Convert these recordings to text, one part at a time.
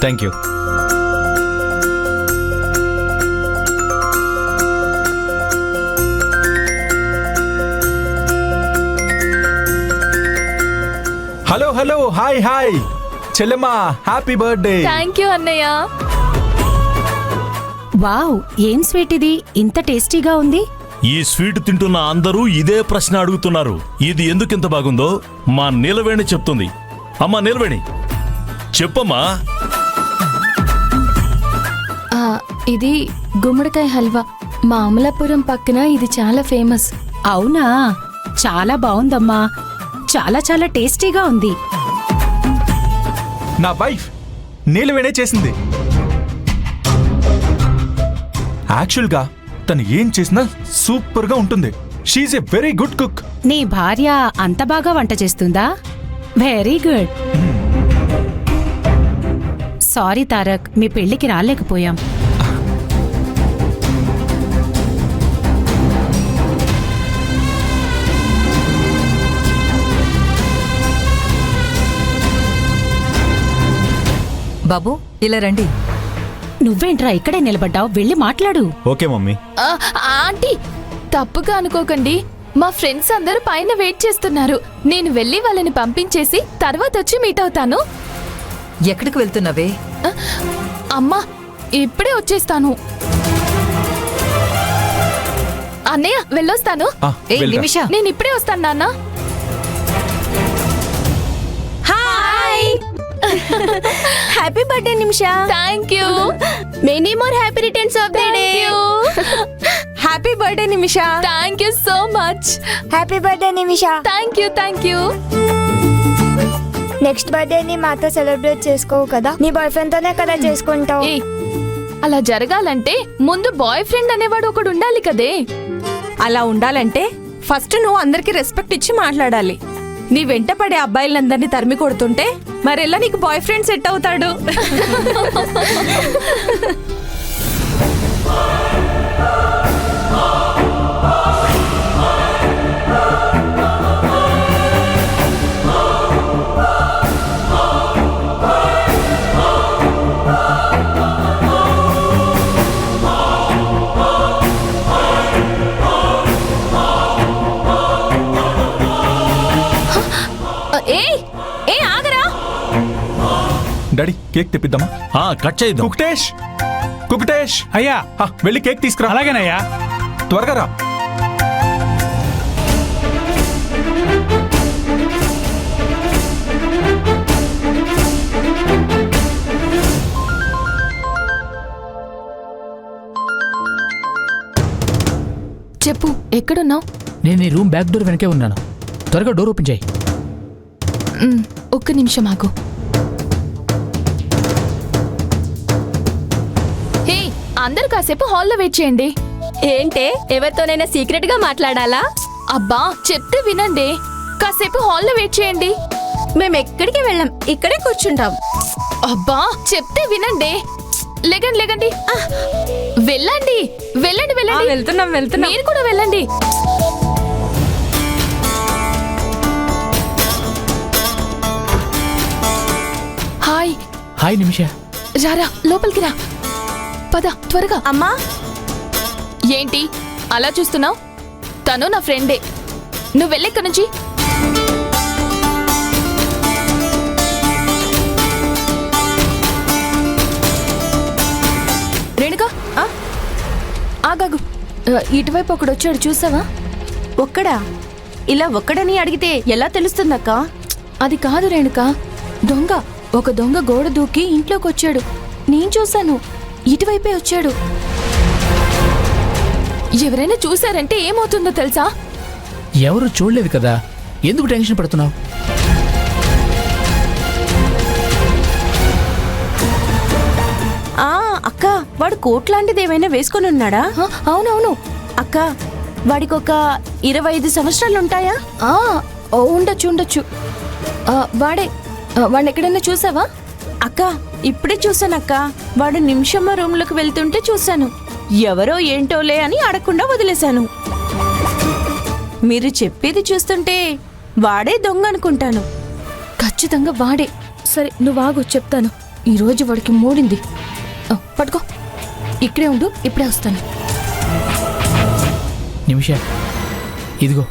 Thank you. Hello hello, hi hi చెల్లెమ్మా, happy birthday. Thank you అన్నయ్య. Wow, ఏం sweet ఇది, ఇంత టేస్టీగా ఉంది. ఈ స్వీట్ తింటున్న అందరూ ఇదే ప్రశ్న అడుగుతున్నారు. ఇది ఎందుకింత బాగుందో మా నీలవేణి చెప్తుంది. అమ్మా నీలవేణి, చెప్పమ్మా. ఇది గుమ్మడికాయ హల్వా. మా అమలాపురం పక్కన ఇది చాలా ఫేమస్. అవునా, చాలా బాగుందమ్మా, చాలా చాలా టేస్టీగా ఉంది. నా వైఫ్ నీలవేణే చేసింది. యాక్చువల్గా తను ఏం చేసినా సూపర్ గా ఉంటుంది. She's a very good cook. నీ భార్య అంత బాగా వంట చేస్తుందా? Very good. సారీ తారక్, మీ పెళ్లికి రాలేకపోయాం. బాబు ఇలా రండి. నువ్వేంట్రా ఇక్కడే నిలబడ్డావు, వెళ్ళి మాట్లాడు. Okay mummy. ఆంటీ, తప్పుగా అనుకోకండి. మా ఫ్రెండ్స్ అందరూ పైన వెయిట్ చేస్తున్నారు. నేను వెళ్ళి వాళ్ళని పంపించేసి తర్వాత వచ్చి మీట్ అవుతాను. ఎక్కడికి వెళ్తున్నావే? అమ్మా, ఇప్పుడే వచ్చేస్తాను. అన్నయ్య వెళ్ళొస్తాను. ఏ నిమిష, నేను ఇప్పుడే వస్తాను నాన్న. Hi, happy birthday Nimisha. Thank you. Many more happy returns of the day. Happy birthday Nimisha. Thank you so much. Happy birthday Nimisha. Thank you, thank you. Next birthday ని మాతో సెలబ్రేట్ చేసుకోవు కదా, నీ బాయ్ ఫ్రెండ్ తోనే కదా చేసుకుంటావు. ఏ, అలా జరగాలంటే ముందు బాయ్ ఫ్రెండ్ అనేవాడు ఒకడు ఉండాలి కదే. అలా ఉండాలంటే ఫస్ట్ నువ్వు అందరికి రెస్పెక్ట్ ఇచ్చి మాట్లాడాలి. నీ వెంట పడే అబ్బాయిలందరినీ తరిమి కొడుతుంటే మరెలా నీకు బాయ్ ఫ్రెండ్ సెట్ అవుతాడు? ఆగరా. Daddy cake తెప్పిద్దామా? కట్ చేద్దాం. కుక్టేష్, కుక్టేష్ అయ్యా, వెళ్ళి కేక్ తీసుకురా. అలాగేనయ్యా. త్వరగా రా. చెప్పు, ఎక్కడున్నావు? నేను ఈ రూమ్ బ్యాక్ డోర్ వెనకే ఉన్నాను. త్వరగా డోర్ ఓపెన్ చేయి. ఒక్క నిమిషం ఆగు. హే, అందరూ కాసేపు హాల్లో వెయిట్ చేయండి. ఏంటే, ఎవరితోనైనా సీక్రెట్ గా మాట్లాడాలా? అబ్బా, చెప్తే వినండి. కాసేపు హాల్లో వెయిట్ చేయండి. మేము ఎక్కడికి వెళ్ళాం, ఇక్కడే కూర్చుంటాం. అబ్బా, చెప్తే వినండి. లేకండి లేకండి, వెళ్ళండి వెళ్ళండి వెళ్ళండి. వెళ్తున్నాం వెళ్తున్నాం. మీరు కూడా వెళ్ళండి. హాయ్. హాయ్ నిమిష. రారా, లోపలికి రా. పద త్వరగా. అమ్మా, ఏంటి అలా చూస్తున్నావు? తను నా ఫ్రెండే. నువ్వు వెళ్ళెక్క నుంచి. రేణుకా, ఆగాగు. ఇటువైపు ఒకడు వచ్చాడు, చూసావా? ఒక్కడా? ఇలా ఒక్కడని అడిగితే ఎలా తెలుస్తుందక్క? అది కాదు రేణుకా, దొంగ. ఒక దొంగ గోడ దూకి ఇంట్లోకి వచ్చాడు. నేను చూశాను, ఇటువైపే వచ్చాడు. ఎవరైనా చూశారంటే ఏమవుతుందో తెలుసా? ఎవరు చూడలేదు కదా, ఎందుకు టెన్షన్ పడుతున్నావు? అక్క, వాడు కోట్ లాంటిది ఏమైనా వేసుకొని ఉన్నాడా? అవునవును అక్క, వాడికి ఒక 25 సంవత్సరాలుంటాయా? ఉండొచ్చు ఉండొచ్చు. వాడే. వాడిని ఎక్కడైనా చూసావా? అక్క, ఇప్పుడే చూసానక్క. వాడు నిమిషమ్మ రూమ్ లోకి వెళ్తుంటే చూశాను. ఎవరో ఏంటోలే అని అడగకుండా వదిలేశాను. మీరు చెప్పేది చూస్తుంటే వాడే దొంగ అనుకుంటాను. ఖచ్చితంగా వాడే. సరే, నువ్వు ఆగు, చెప్తాను. ఈ రోజు వాడికి మూడింది. పట్టుకో, ఇక్కడే ఉండు, ఇప్పుడే వస్తాను. నిమిష, ఇదిగో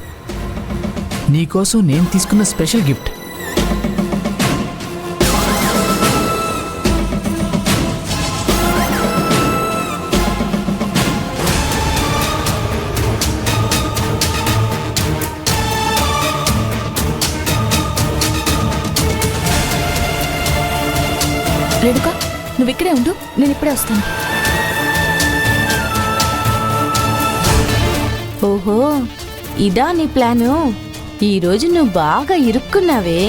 నీకోసం నేను తీసుకున్న స్పెషల్ గిఫ్ట్. రేణుకా, నువ్వు ఇక్కడే ఉండు, నేను ఇప్పుడే వస్తాను. ఓహో, ఇదా నీ ప్లాను? ఈ రోజు నువ్వు బాగా ఇరుక్కున్నావే.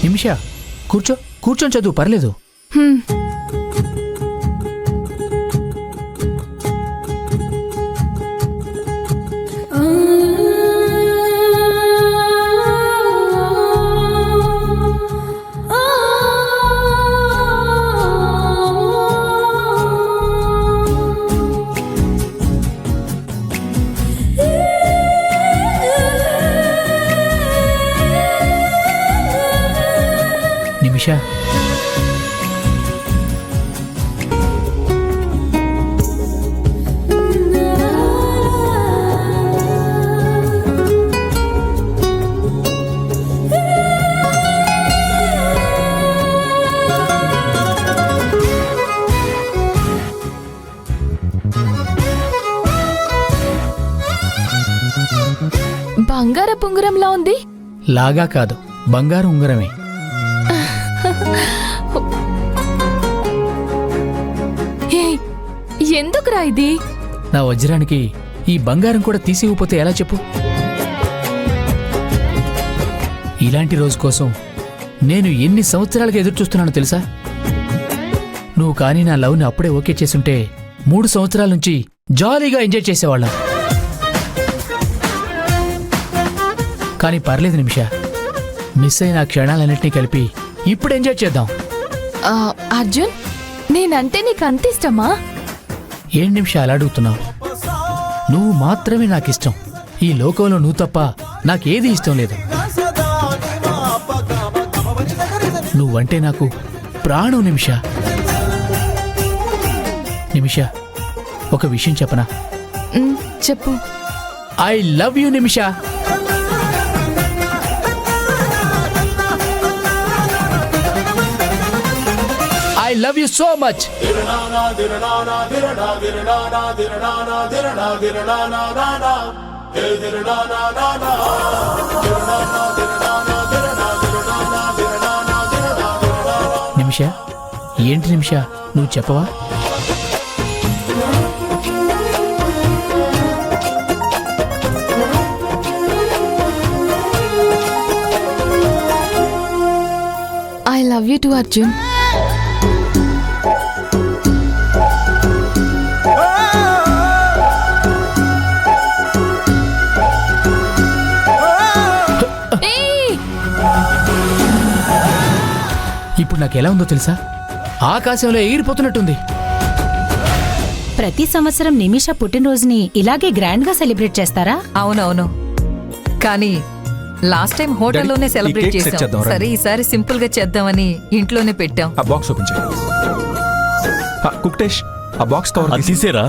నిమిష, కూర్చొని చదువు, పర్లేదు. హ్మ్. నిమిష, బంగార పుంగురంలా ఉంది. లాగా కాదు, బంగారు ఉంగరమే. హే, ఎందుకురా ఇది? నా వజ్రానికి ఈ బంగారం కూడా తీసి ఇవ్వకపోతే ఎలా చెప్పు? ఇలాంటి రోజు కోసం నేను ఎన్ని సంవత్సరాలుగా ఎదురు చూస్తున్నానో తెలుసా? నువ్వు కానీ నా లవ్ని అప్పుడే ఓకే చేసుంటే 3 సంవత్సరాల నుంచి జాలీగా ఎంజాయ్ చేసేవాళ్ళం. కానీ పర్లేదు నిమిష, మిస్ అయిన ఆ క్షణాలన్నింటినీ కలిపి ఇప్పుడు ఎంజాయ్ చేద్దాం. అర్జున్, నేనంటే నీకు అంత ఇష్టమా? ఏం నిమిష అలా అడుగుతున్నావు? నువ్వు మాత్రమే నాకిష్టం. ఈ లోకంలో నువ్వు తప్ప నాకేది ఇష్టం లేదు. నువ్వంటే నాకు ప్రాణం నిమిష. నిమిష, ఒక విషయం చెప్పనా? చెప్పు. I love you Nimisha. I love you so much. నిమిష, ఏంటి నిమిష, నువ్వు చెప్పవా? I love you to Arjun. ఇప్పుడు నాకు ఎలా ఉందో తెలుసా? ఆకాశంలో ఎగిరిపోతున్నట్టుంది. ప్రతి సంవత్సరం నిమిష పుట్టినరోజుని ఇలాగే గ్రాండ్ గా సెలబ్రేట్ చేస్తారా? అవునవును, కానీ లాస్ట్ టైం హోటల్లోనే డాడీ, ఈ సెలబ్రేట్ కేక్ సెట్ చేసాం. చేద్దాం రండి. సరే, ఈసారి సింపుల్ గా చేద్దామని ఇంట్లోనే పెట్టాం. ఆ బాక్స్ ఓపెన్ చేయి. కుక్టేష్, ఆ బాక్స్ కవర్ అది తీసేరా.